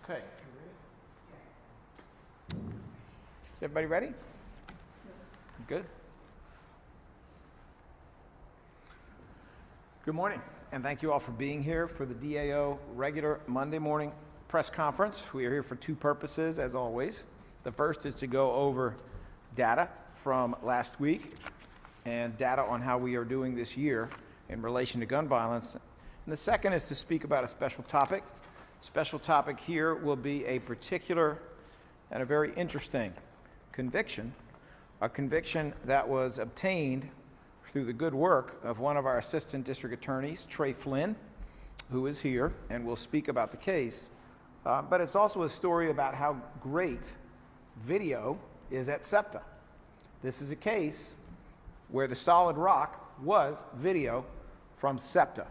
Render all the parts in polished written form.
Okay. Is everybody ready? Good. Good morning, and thank you all for being here for the DAO regular Monday morning press conference. We are here for two purposes, as always. The first is to go over data from last week and data on how we are doing this year in relation to gun violence. And the second is to speak about a special topic. Special topic here will be a particular and a very interesting conviction, a conviction that was obtained through the good work of one of our assistant district attorneys, Trey Flynn, who is here and will speak about the case. But it's also a story about how great video is at SEPTA. This is a case where the solid rock was video from SEPTA.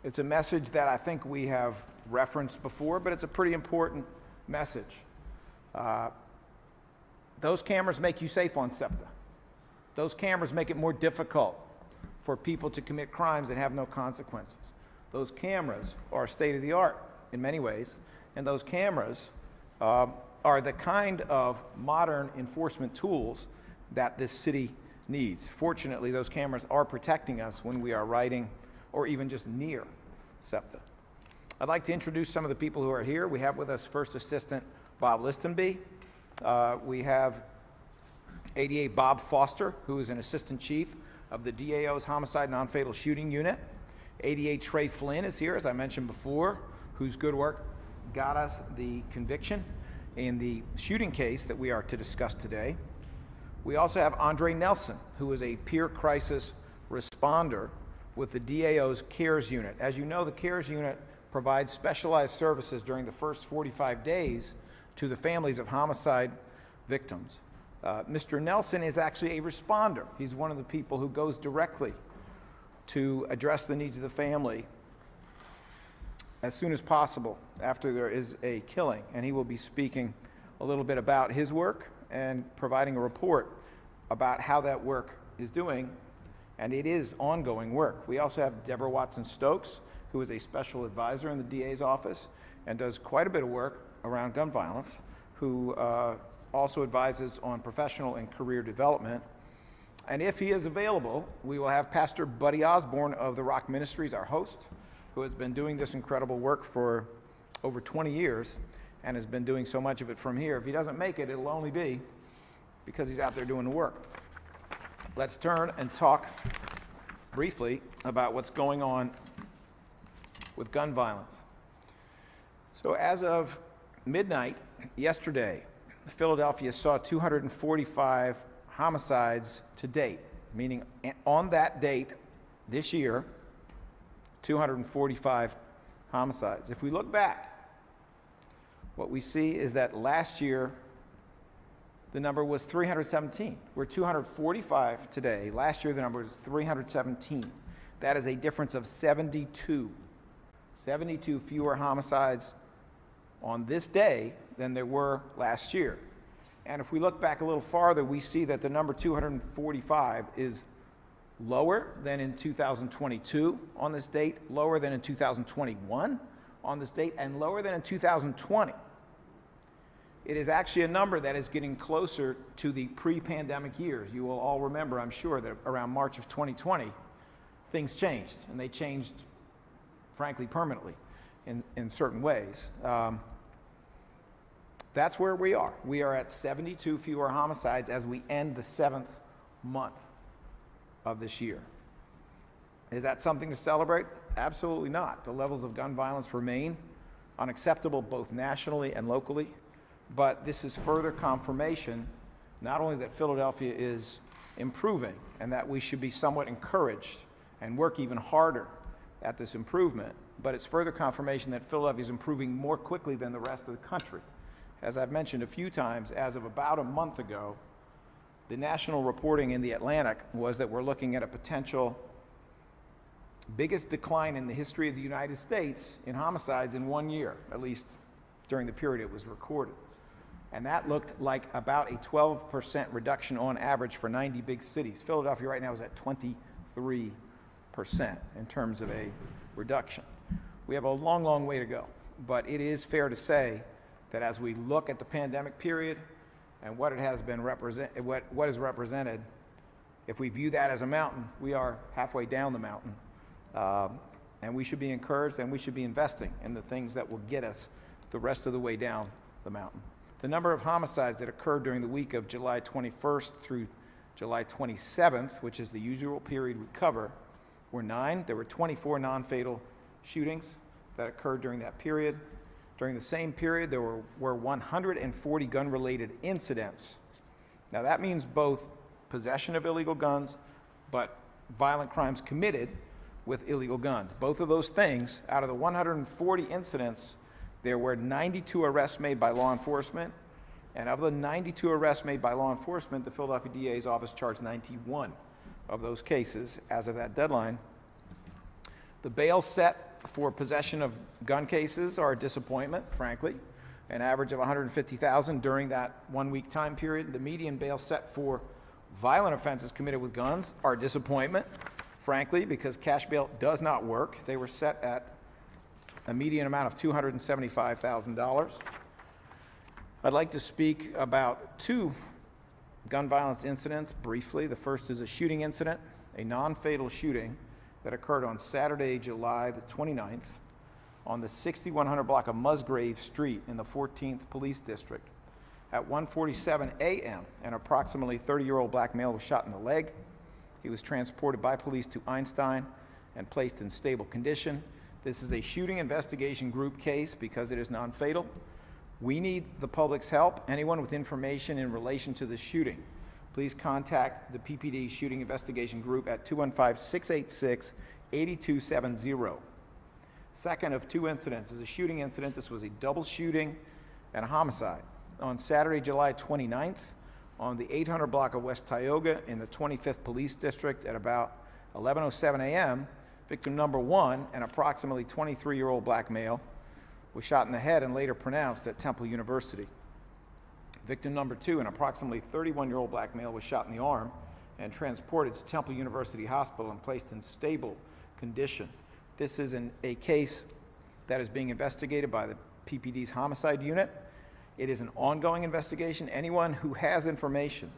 It's a message that I think we have referenced before, but it's a pretty important message. Those cameras make you safe on SEPTA. Those cameras make it more difficult for people to commit crimes that have no consequences. Those cameras are state of the art in many ways, and those cameras are the kind of modern enforcement tools that this city needs. Fortunately, those cameras are protecting us when we are riding or even just near SEPTA. I'd like to introduce some of the people who are here. We have with us First Assistant Bob Listenby. We have ADA Bob Foster, who is an Assistant Chief of the DAO's Homicide Non-Fatal Shooting Unit. ADA Trey Flynn is here, as I mentioned before, whose good work got us the conviction in the shooting case that we are to discuss today. We also have Andre Nelson, who is a peer crisis responder with the DAO's CARES unit. As you know, the CARES unit provides specialized services during the first 45 days to the families of homicide victims. Mr. Nelson is actually a responder. He's one of the people who goes directly to address the needs of the family as soon as possible after there is a killing, and he will be speaking a little bit about his work and providing a report about how that work is doing, and it is ongoing work. We also have Deborah Watson-Stokes, who is a special advisor in the DA's office and does quite a bit of work around gun violence, who also advises on professional and career development. And if he is available, we will have Pastor Buddy Osborne of the Rock Ministries, our host, who has been doing this incredible work for over 20 years and has been doing so much of it from here. If he doesn't make it, it'll only be because he's out there doing the work. Let's turn and talk briefly about what's going on with gun violence. So as of midnight yesterday, Philadelphia saw 245 homicides to date, meaning on that date this year, 245 homicides. If we look back, what we see is that last year the number was 317. We're 245 today. Last year the number was 317. That is a difference of 72. 72 fewer homicides on this day than there were last year. And if we look back a little farther, we see that the number 245 is lower than in 2022 on this date, lower than in 2021 on this date, and lower than in 2020. It is actually a number that is getting closer to the pre-pandemic years. You will all remember, I'm sure, that around March of 2020, things changed, and they changed, frankly, permanently in certain ways. That's where we are. We are at 72 fewer homicides as we end the 7th month of this year. Is that something to celebrate? Absolutely not. The levels of gun violence remain unacceptable both nationally and locally, but this is further confirmation not only that Philadelphia is improving and that we should be somewhat encouraged and work even harder at this improvement, but it's further confirmation that Philadelphia is improving more quickly than the rest of the country. As I've mentioned a few times, as of about a month ago, the national reporting in the Atlantic was that we're looking at a potential biggest decline in the history of the United States in homicides in 1 year, at least during the period it was recorded. And that looked like about a 12% reduction on average for 90 big cities. Philadelphia right now is at 23% in terms of a reduction. We have a long, long way to go, but it is fair to say that as we look at the pandemic period and what it has been what is represented, if we view that as a mountain, we are halfway down the mountain. And we should be encouraged, and we should be investing in the things that will get us the rest of the way down the mountain. The number of homicides that occurred during the week of July 21st through July 27th, which is the usual period we cover, were 9. There were 24 non-fatal shootings that occurred during that period. During the same period, there were 140 gun-related incidents. Now that means both possession of illegal guns, but violent crimes committed with illegal guns. Both of those things, out of the 140 incidents, there were 92 arrests made by law enforcement, and of the 92 arrests made by law enforcement, the Philadelphia DA's office charged 91 of those cases as of that deadline. The bails set for possession of gun cases are a disappointment, frankly, an average of $150,000 during that 1 week time period. The median bail set for violent offenses committed with guns are a disappointment, frankly, because cash bail does not work. They were set at a median amount of $275,000. I'd like to speak about 2 gun violence incidents briefly. The first is a shooting incident, a non-fatal shooting that occurred on Saturday, July the 29th on the 6100 block of Musgrave Street in the 14th Police District. At 1:47 a.m., an approximately 30-year-old black male was shot in the leg. He was transported by police to Einstein and placed in stable condition. This is a shooting investigation group case because it is non-fatal. We need the public's help. Anyone with information in relation to the shooting, please contact the PPD Shooting Investigation Group at 215-686-8270. Second of 2 incidents is a shooting incident. This was a double shooting and a homicide. On Saturday, July 29th, on the 800 block of West Tioga in the 25th Police District at about 11:07 a.m., victim number 1, an approximately 23-year-old black male, was shot in the head and later pronounced at Temple University. Victim number 2, an approximately 31-year-old black male, was shot in the arm and transported to Temple University Hospital and placed in stable condition. This is a case that is being investigated by the PPD's homicide unit. It is an ongoing investigation. Anyone who has information,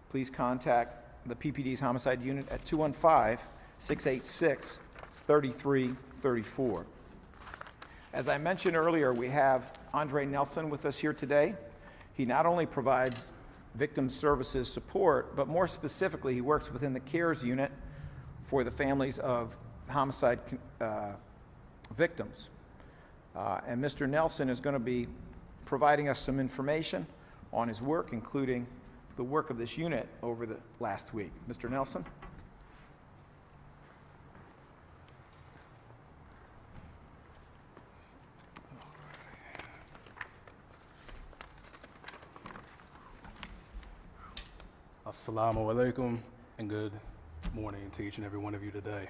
please contact the PPD's homicide unit at 215-686-3334. As I mentioned earlier, we have Andre Nelson with us here today. He not only provides victim services support, but more specifically, he works within the CARES unit for the families of homicide victims. And Mr. Nelson is going to be providing us some information on his work, including the work of this unit over the last week. Mr. Nelson? Assalamu alaikum and good morning to each and every one of you today.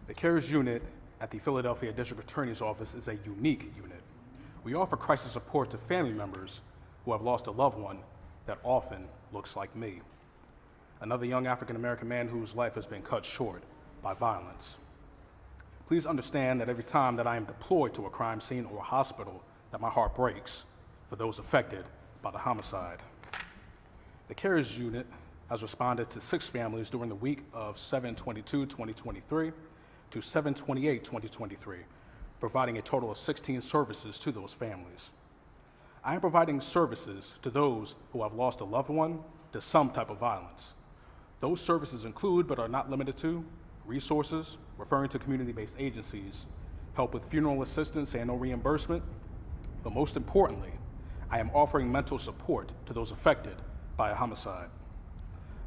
The CARES unit at the Philadelphia District Attorney's Office is a unique unit. We offer crisis support to family members who have lost a loved one that often looks like me, another young African-American man whose life has been cut short by violence. Please understand that every time that I am deployed to a crime scene or a hospital, that my heart breaks for those affected by the homicide. The CARES unit has responded to 6 families during the week of 7/22/2023 to 7/28/2023, providing a total of 16 services to those families. I am providing services to those who have lost a loved one to some type of violence. Those services include, but are not limited to, resources, referring to community-based agencies, help with funeral assistance and/or reimbursement, but most importantly, I am offering mental support to those affected by a homicide.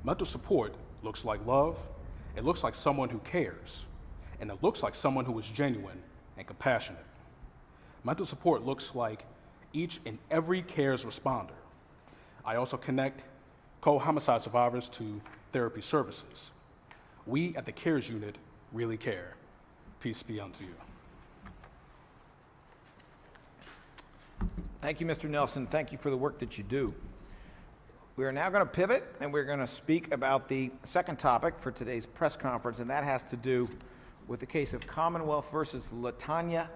Mental support looks like love, it looks like someone who cares, and it looks like someone who is genuine and compassionate. Mental support looks like each and every CARES responder. I also connect co-homicide survivors to therapy services. We at the CARES unit really care. Peace be unto you. Thank you, Mr. Nelson. Thank you for the work that you do. We are now going to pivot, and we're going to speak about the second topic for today's press conference, and that has to do with the case of Commonwealth versus LaTanya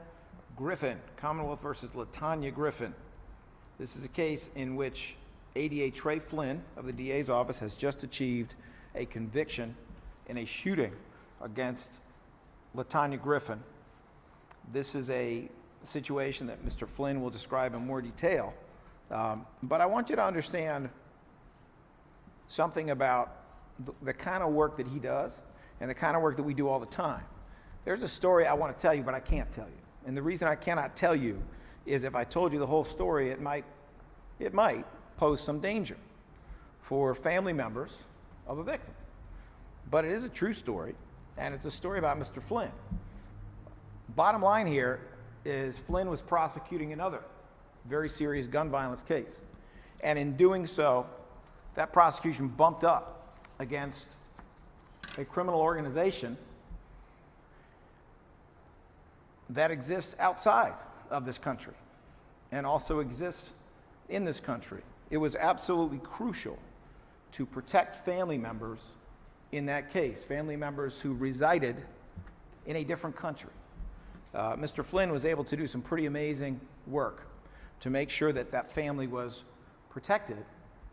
Griffin. Commonwealth versus LaTanya Griffin. This is a case in which ADA Trey Flynn of the DA's office has just achieved a conviction in a shooting against LaTanya Griffin. This is a situation that Mr. Flynn will describe in more detail, but I want you to understand something about the kind of work that he does and the kind of work that we do all the time. There's a story I want to tell you, but I can't tell you. And the reason I cannot tell you is if I told you the whole story, it might pose some danger for family members of a victim. But it is a true story, and it's a story about Mr. Flynn. Bottom line here is Flynn was prosecuting another very serious gun violence case. And in doing so, that prosecution bumped up against a criminal organization that exists outside of this country and also exists in this country. It was absolutely crucial to protect family members in that case, family members who resided in a different country. Mr. Flynn was able to do some pretty amazing work to make sure that that family was protected,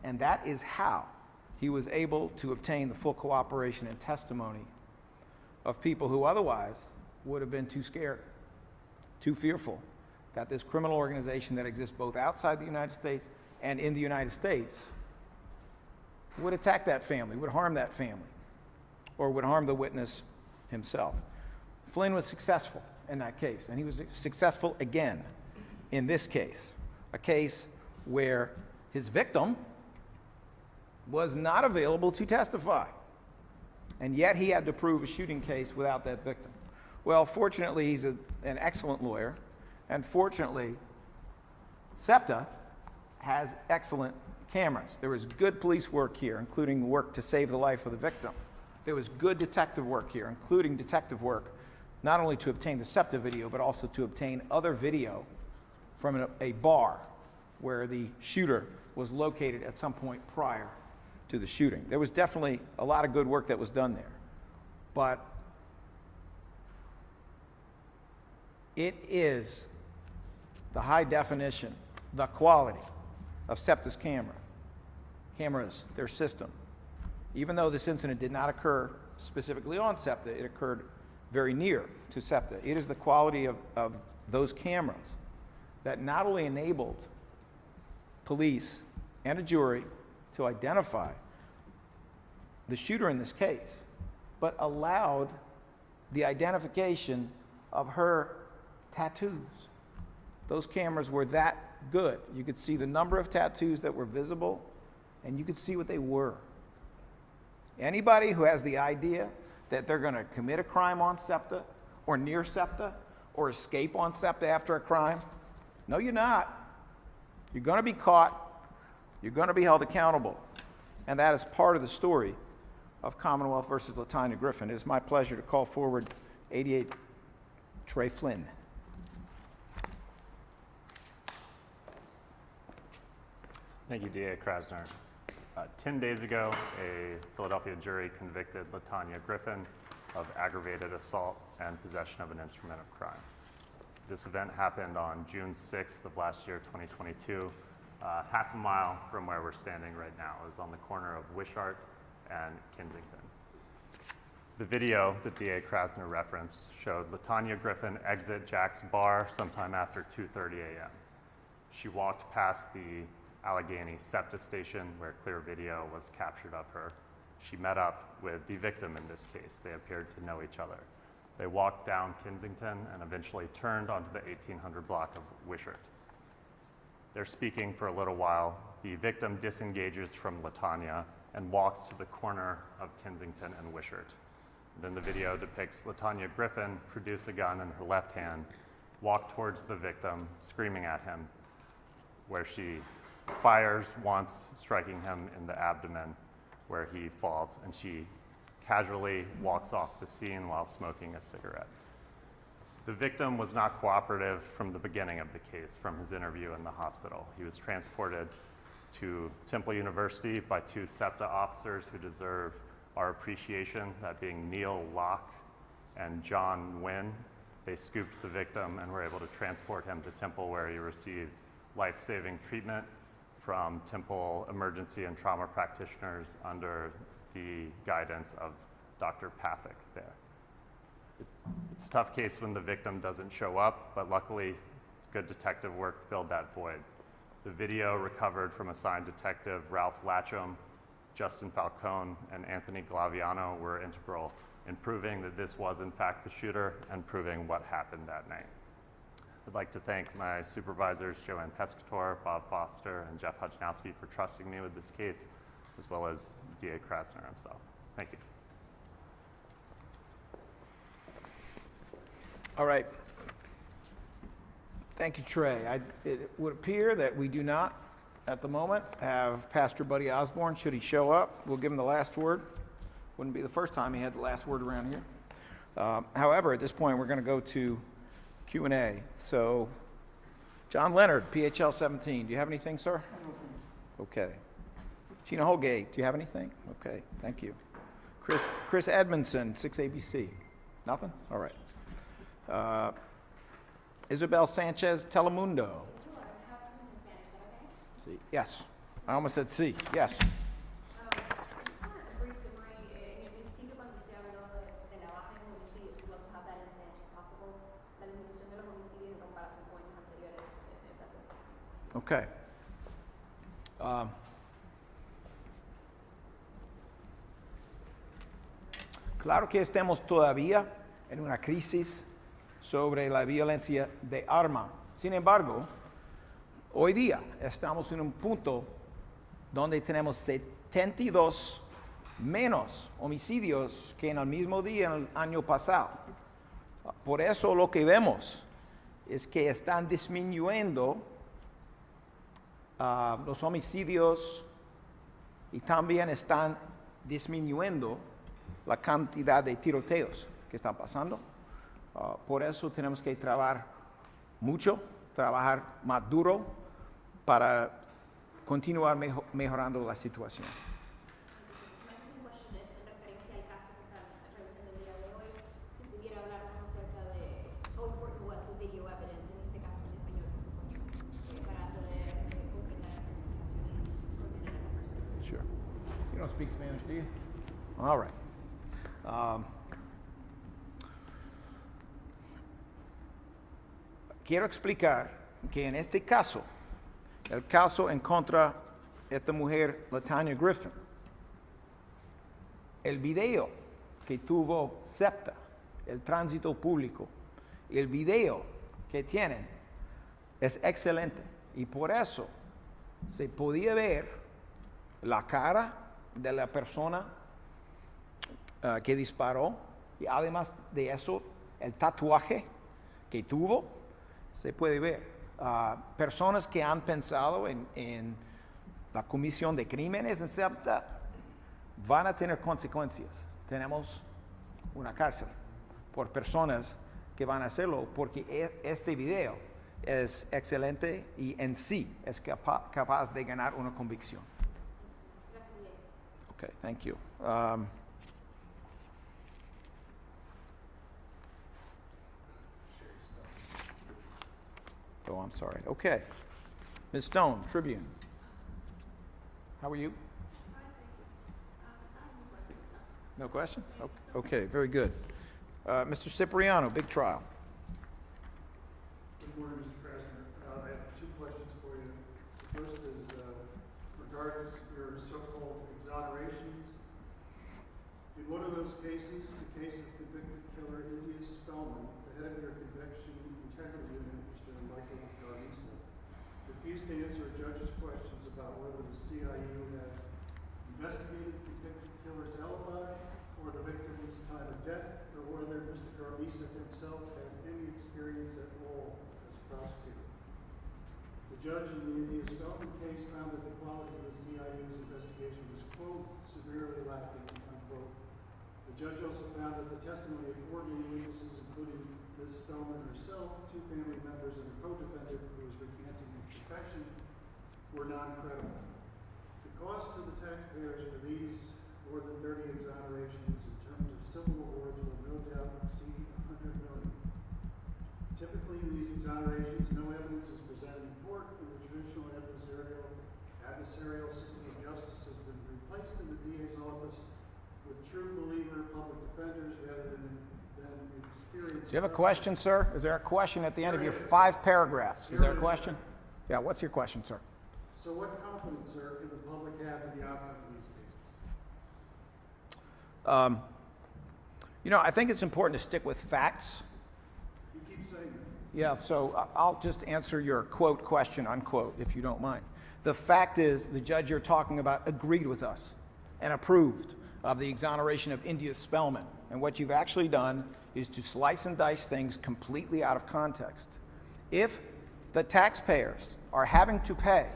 and that is how he was able to obtain the full cooperation and testimony of people who otherwise would have been too scared, too fearful that this criminal organization that exists both outside the United States and in the United States would attack that family, would harm that family, or would harm the witness himself. Flynn was successful in that case, and he was successful again in this case, a case where his victim was not available to testify, and yet he had to prove a shooting case without that victim. Well, fortunately, he's an excellent lawyer, and fortunately, SEPTA has excellent cameras. There was good police work here, including work to save the life of the victim. There was good detective work here, including detective work, not only to obtain the SEPTA video, but also to obtain other video from a bar where the shooter was located at some point prior to the shooting. There was definitely a lot of good work that was done there. But it is the high definition, the quality of SEPTA's cameras, their system. Even though this incident did not occur specifically on SEPTA, it occurred very near to SEPTA. It is the quality of those cameras that not only enabled police and a jury to identify the shooter in this case, but allowed the identification of her tattoos. Those cameras were that good. You could see the number of tattoos that were visible, and you could see what they were. Anybody who has the idea that they're going to commit a crime on SEPTA or near SEPTA or escape on SEPTA after a crime, no, you're not. You're going to be caught. You're going to be held accountable. And that is part of the story of Commonwealth versus LaTanya Griffin. It is my pleasure to call forward 88 Trey Flynn. Thank you, DA Krasner. 10 days ago, a Philadelphia jury convicted LaTanya Griffin of aggravated assault and possession of an instrument of crime. This event happened on June 6th of last year, 2022, half a mile from where we're standing right now. It was on the corner of Wishart and Kensington. The video that DA Krasner referenced showed LaTanya Griffin exit Jack's bar sometime after 2:30 a.m. She walked past the Allegheny SEPTA station where clear video was captured of her. She met up with the victim in this case. They appeared to know each other. They walked down Kensington and eventually turned onto the 1800 block of Wishart. They're speaking for a little while. The victim disengages from LaTanya and walks to the corner of Kensington and Wishart. Then the video depicts LaTanya Griffin produce a gun in her left hand, walk towards the victim, screaming at him, where she fires once, striking him in the abdomen, where he falls, and she casually walks off the scene while smoking a cigarette. The victim was not cooperative from the beginning of the case, from his interview in the hospital. He was transported to Temple University by two SEPTA officers who deserve our appreciation, that being Neil Locke and John Nguyen. They scooped the victim and were able to transport him to Temple, where he received life-saving treatment from Temple emergency and trauma practitioners under the guidance of Dr. Pathak there. It's a tough case when the victim doesn't show up, but luckily good detective work filled that void. The video recovered from assigned detective Ralph Latcham, Justin Falcone, and Anthony Glaviano were integral in proving that this was in fact the shooter and proving what happened that night. I'd like to thank my supervisors, Joanne Pescator, Bob Foster, and Jeff Hutchinowski for trusting me with this case, as well as DA Krasner himself. Thank you. All right. Thank you, Trey. It would appear that we do not, at the moment, have Pastor Buddy Osborne. Should he show up, we'll give him the last word. Wouldn't be the first time he had the last word around here. However, at this point, we're going to go to Q&A. So, John Leonard, PHL 17. Do you have anything, sir? Okay. Tina Holgate, do you have anything? Okay, thank you. Chris Edmondson, 6ABC. Nothing? All right. Isabel Sanchez, Telemundo. Sí. Yes. I almost said sí. Yes. Okay. Claro que estamos todavía en una crisis sobre la violencia de arma. Sin embargo, hoy día estamos en un punto donde tenemos 72 menos homicidios que en el mismo día en el año pasado. Por eso lo que vemos es que están disminuyendo los homicidios y también están disminuyendo la cantidad de tiroteos que están pasando. Por eso tenemos que trabajar mucho, trabajar más duro para continuar mejorando la situación. Sure. You don't speak Spanish, do you? All right. Quiero explicar que en este caso, el caso en contra de esta mujer, Latanya Griffin, el video que tuvo SEPTA, el tránsito público, el video que tienen es excelente y por eso se podía ver la cara de la persona que disparó y además de eso el tatuaje que tuvo se puede ver. Personas que han pensado en la comisión de crímenes en SEPTA van a tener consecuencias. Tenemos una cárcel por personas que van a hacerlo porque este video es excelente y en sí es capaz de ganar una convicción. Okay, thank you. Oh, I'm sorry. Okay. Ms. Stone, Tribune. How are you? No questions? Okay, very good. Mr. Cipriano, big trial. Good morning, Mr. President. I have two questions for you. The first is regards your so-called exonerations. In one of those cases, the case of convicted killer India Spellman, the head of your conviction integrity unit, Mr. Michael Garnisa, refused to answer a judge's questions about whether the CIU had investigated the convicted killer's alibi or the victim's time of death, or whether Mr. Garnisa himself had any experience at all as a prosecutor. The judge in the India Spellman case found that the quality of the CIU's investigation was, quote, severely lacking, unquote. The judge also found that the testimony of 4 main witnesses, including Ms. Spellman herself, 2 family members, and a co-defendant who was recanting his confession, were non-credible. The cost to the taxpayers for these more than 30 exonerations in terms of civil awards will no doubt exceed $100 million. Typically, in these exonerations, no evidence is presented in court, and the adversarial system of justice has been replaced in the DA's office with true believer public defenders rather than experienced. Do you have a question, sir? Is there a question at the end of your 5 paragraphs? Is there a question? Yeah, what's your question, sir? So what confidence, sir, can the public have in the outcome of these cases? You know, I think it's important to stick with facts. You keep saying that. Yeah, so I'll just answer your quote question, unquote, if you don't mind. The fact is, the judge you're talking about agreed with us and approved of the exoneration of India Spellman. And what you've actually done is to slice and dice things completely out of context. If the taxpayers are having to pay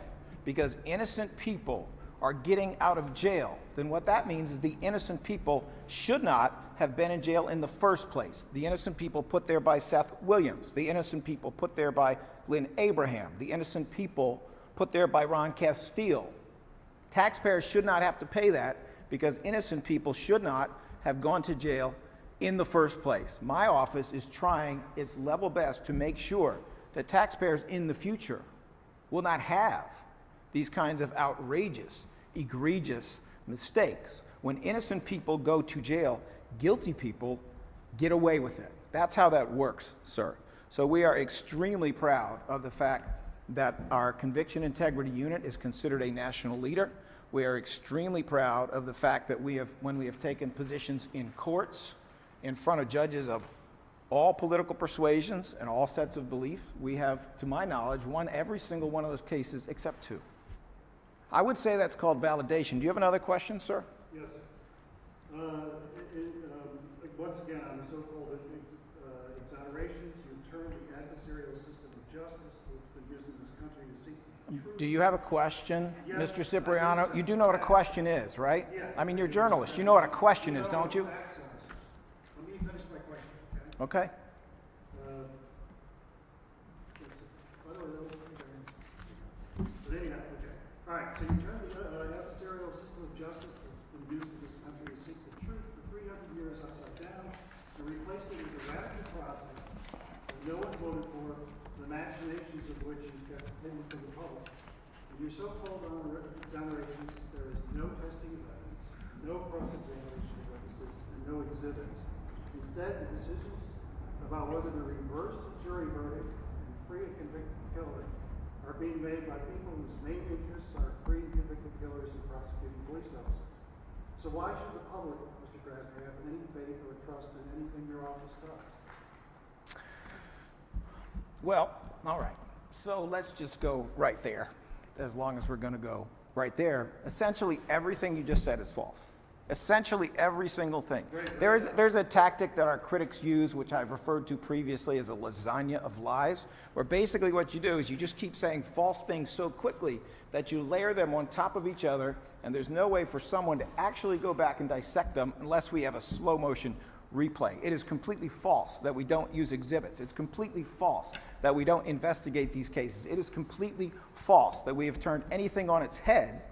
because innocent people are getting out of jail, then what that means is the innocent people should not have been in jail in the first place. The innocent people put there by Seth Williams, the innocent people put there by Lynn Abraham, the innocent people put there by Ron Castile. Taxpayers should not have to pay that because innocent people should not have gone to jail in the first place. My office is trying its level best to make sure that taxpayers in the future will not have these kinds of outrageous, egregious mistakes. When innocent people go to jail, guilty people get away with it. That's how that works, sir. So we are extremely proud of the fact that our conviction integrity unit is considered a national leader. We are extremely proud of the fact that when we have taken positions in courts, in front of judges of all political persuasions and all sets of belief, we have, to my knowledge, won every single one of those cases except 2. I would say that's called validation. Do you have another question, sir? Yes. Once again, on the so-called exonerations, you turn the adversarial system of justice that's been used in this country to seek the truth. Do you have a question, Yes, Mr. Cipriano? You do know what a question is, right? Yeah. I mean, you're a journalist. You know what a question is, don't you? Let me finish my question, okay? Okay. By the way, that was but anyhow, okay. All right, so you turn the adversarial system of justice that's been used in this country to seek the truth for 300 years upside down and replaced it with a radical process that no one voted for, the machinations of which is kept hidden from the public. In your so-called exonerations, there is no testing of evidence, no cross-examination of witnesses, and no exhibits. Instead, the decisions about whether to reverse the jury verdict and free a convicted killer are being made by people whose main interests are freeing convicted killers and prosecuting police officers. So why should the public, Mr. Krasner, have any faith or trust in anything your office does? Well, all right. So let's just go right there, as long as we're going to go right there. Essentially, everything you just said is false. Essentially, every single thing. There's a tactic that our critics use, which I've referred to previously as a lasagna of lies, where basically what you do is you just keep saying false things so quickly that you layer them on top of each other, and there's no way for someone to actually go back and dissect them unless we have a slow motion replay. It is completely false that we don't use exhibits. It's completely false that we don't investigate these cases. It is completely false that we have turned anything on its head